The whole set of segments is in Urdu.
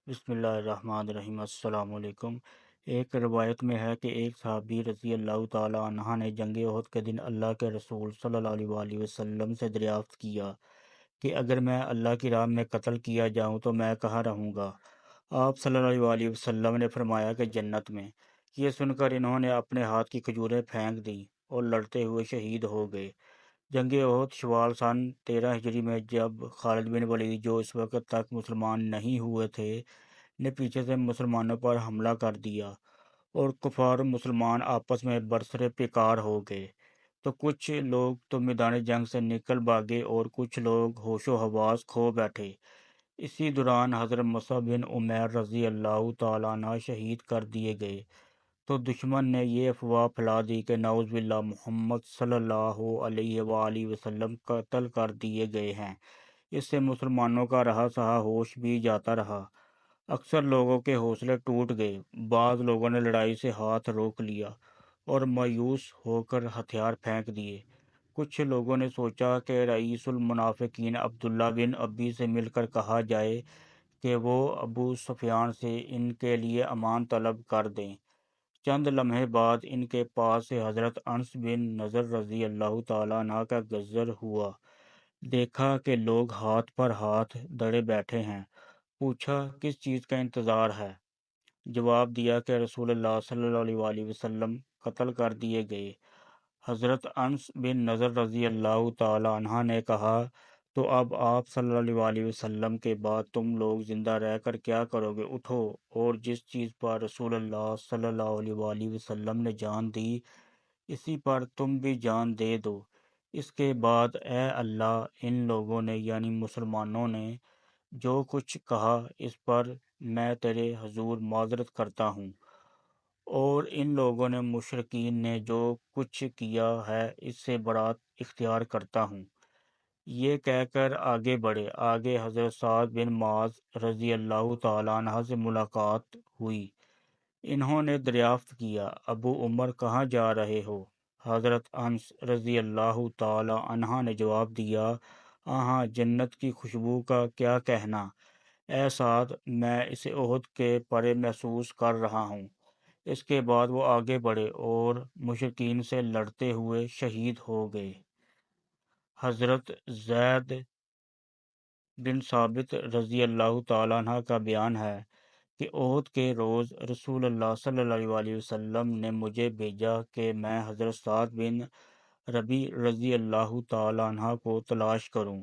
بسم اللہ الرحمن الرحیم۔ السلام علیکم۔ ایک روایت میں ہے کہ ایک صحابی رضی اللہ تعالی عنہ نے جنگ احد کے دن اللہ کے رسول صلی اللہ علیہ وآلہ وسلم سے دریافت کیا کہ اگر میں اللہ کی راہ میں قتل کیا جاؤں تو میں کہاں رہوں گا؟ آپ صلی اللہ علیہ وآلہ وسلم نے فرمایا کہ جنت میں۔ یہ سن کر انہوں نے اپنے ہاتھ کی کھجوریں پھینک دیں اور لڑتے ہوئے شہید ہو گئے۔ جنگ احد شوال سن 13 ہجری میں جب خالد بن ولید، جو اس وقت تک مسلمان نہیں ہوئے تھے، نے پیچھے سے مسلمانوں پر حملہ کر دیا اور کفار و مسلمان آپس میں برسر پیکار ہو گئے، تو کچھ لوگ تو میدان جنگ سے نکل بھاگے اور کچھ لوگ ہوش و حواس کھو بیٹھے۔ اسی دوران حضرت مصعب بن عمیر رضی اللہ تعالیٰ عنہ شہید کر دیے گئے، تو دشمن نے یہ افواہ پھیلا دی کہ نعوذ باللہ محمد صلی اللہ علیہ وآلہ وسلم قتل کر دیے گئے ہیں۔ اس سے مسلمانوں کا رہا سہا ہوش بھی جاتا رہا۔ اکثر لوگوں کے حوصلے ٹوٹ گئے، بعض لوگوں نے لڑائی سے ہاتھ روک لیا اور مایوس ہو کر ہتھیار پھینک دیے۔ کچھ لوگوں نے سوچا کہ رئیس المنافقین عبداللہ بن ابی سے مل کر کہا جائے کہ وہ ابو سفیان سے ان کے لیے امان طلب کر دیں۔ چند لمحے بعد ان کے پاس سے حضرت انس بن نضر رضی اللہ تعالیٰ عنہ کا گزر ہوا۔ دیکھا کہ لوگ ہاتھ پر ہاتھ دڑے بیٹھے ہیں، پوچھا کس چیز کا انتظار ہے؟ جواب دیا کہ رسول اللہ صلی اللہ علیہ وآلہ وسلم قتل کر دیے گئے۔ حضرت انس بن نضر رضی اللہ تعالی عنہ نے کہا، تو اب آپ صلی اللہ علیہ وآلہ وسلم کے بعد تم لوگ زندہ رہ کر کیا کرو گے؟ اٹھو اور جس چیز پر رسول اللہ صلی اللہ علیہ وآلہ وسلم نے جان دی، اسی پر تم بھی جان دے دو۔ اس کے بعد اے اللہ، ان لوگوں نے یعنی مسلمانوں نے جو کچھ کہا اس پر میں تیرے حضور معذرت کرتا ہوں، اور ان لوگوں نے مشرکین نے جو کچھ کیا ہے اس سے برات اختیار کرتا ہوں۔ یہ کہہ کر آگے بڑھے۔ آگے حضرت سعد بن معاذ رضی اللہ تعالیٰ عنہ سے ملاقات ہوئی۔ انہوں نے دریافت کیا، ابو عمر کہاں جا رہے ہو؟ حضرت انس رضی اللہ تعالی عنہ نے جواب دیا، ہاں جنت کی خوشبو کا کیا کہنا، اے سعد، میں اسے احد کے پرے محسوس کر رہا ہوں۔ اس کے بعد وہ آگے بڑھے اور مشرکین سے لڑتے ہوئے شہید ہو گئے۔ حضرت زید بن ثابت رضی اللہ تعالیٰ عنہ کا بیان ہے کہ احد کے روز رسول اللہ صلی اللہ علیہ وسلم نے مجھے بھیجا کہ میں حضرت سعد بن ربی رضی اللہ تعالیٰ عنہ کو تلاش کروں،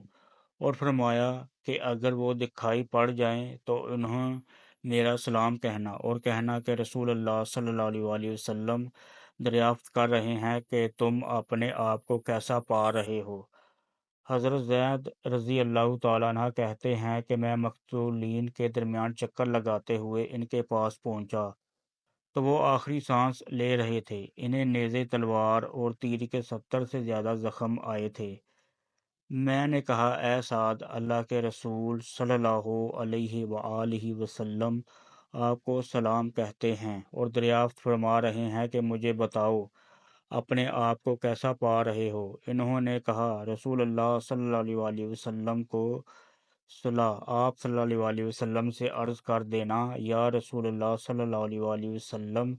اور فرمایا کہ اگر وہ دکھائی پڑ جائیں تو انہیں میرا سلام کہنا اور کہنا کہ رسول اللہ صلی اللہ علیہ وآلہ وسلم دریافت کر رہے ہیں کہ تم اپنے آپ کو کیسا پا رہے ہو۔ حضرت زید رضی اللہ تعالیٰ عنہ کہتے ہیں کہ میں مقتولین کے درمیان چکر لگاتے ہوئے ان کے پاس پہنچا تو وہ آخری سانس لے رہے تھے۔ انہیں نیزے، تلوار اور تیر کے 70 سے زیادہ زخم آئے تھے۔ میں نے کہا، اے سعد، اللہ کے رسول صلی اللہ علیہ وآلہ وسلم آپ کو سلام کہتے ہیں اور دریافت فرما رہے ہیں کہ مجھے بتاؤ اپنے آپ کو کیسا پا رہے ہو؟ انہوں نے کہا، رسول اللہ صلی اللہ علیہ وآلہ وسلم کو صلاح، آپ صلی اللہ علیہ وآلہ وسلم سے عرض کر دینا، یا رسول اللہ صلی اللہ علیہ وآلہ وسلم،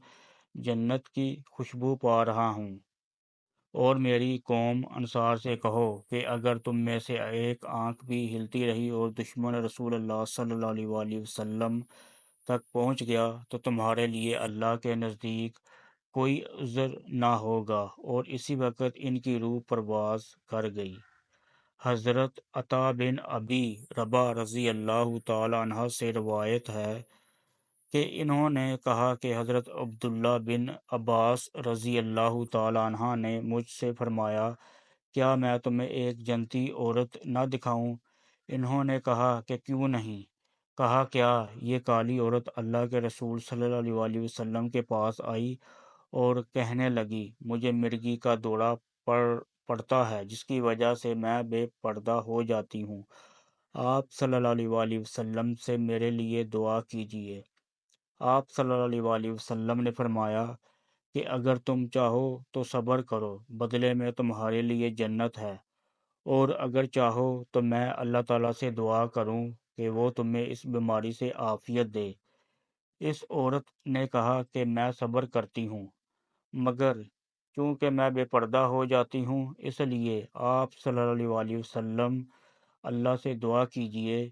جنت کی خوشبو پا رہا ہوں۔ اور میری قوم انصار سے کہو کہ اگر تم میں سے ایک آنکھ بھی ہلتی رہی اور دشمن رسول اللہ صلی اللہ علیہ وآلہ وسلم تک پہنچ گیا تو تمہارے لیے اللہ کے نزدیک کوئی عذر نہ ہوگا۔ اور اسی وقت ان کی روح پرواز کر گئی۔ حضرت عطا بن ابی رباح رضی اللہ تعالی عنہ سے روایت ہے کہ انہوں نے کہا کہ حضرت عبداللہ بن عباس رضی اللہ تعالی عنہ نے مجھ سے فرمایا، کیا میں تمہیں ایک جنتی عورت نہ دکھاؤں؟ انہوں نے کہا کہ کیوں نہیں؟ کہا، کیا یہ کالی عورت اللہ کے رسول صلی اللہ علیہ وآلہ وسلم کے پاس آئی اور کہنے لگی، مجھے مرگی کا دورہ پڑتا ہے جس کی وجہ سے میں بے پردہ ہو جاتی ہوں، آپ صلی اللہ علیہ وآلہ وسلم سے میرے لیے دعا کیجیے۔ آپ صلی اللہ علیہ وآلہ وسلم نے فرمایا کہ اگر تم چاہو تو صبر کرو، بدلے میں تمہارے لیے جنت ہے، اور اگر چاہو تو میں اللہ تعالیٰ سے دعا کروں کہ وہ تمہیں اس بیماری سے عافیت دے۔ اس عورت نے کہا کہ میں صبر کرتی ہوں، مگر چونکہ میں بے پردہ ہو جاتی ہوں، اس لیے آپ صلی اللہ علیہ وسلم اللہ سے دعا کیجئے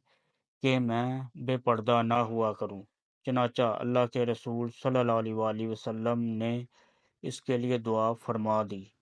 کہ میں بے پردہ نہ ہوا کروں۔ چنانچہ اللہ کے رسول صلی اللہ علیہ وسلم نے اس کے لیے دعا فرما دی۔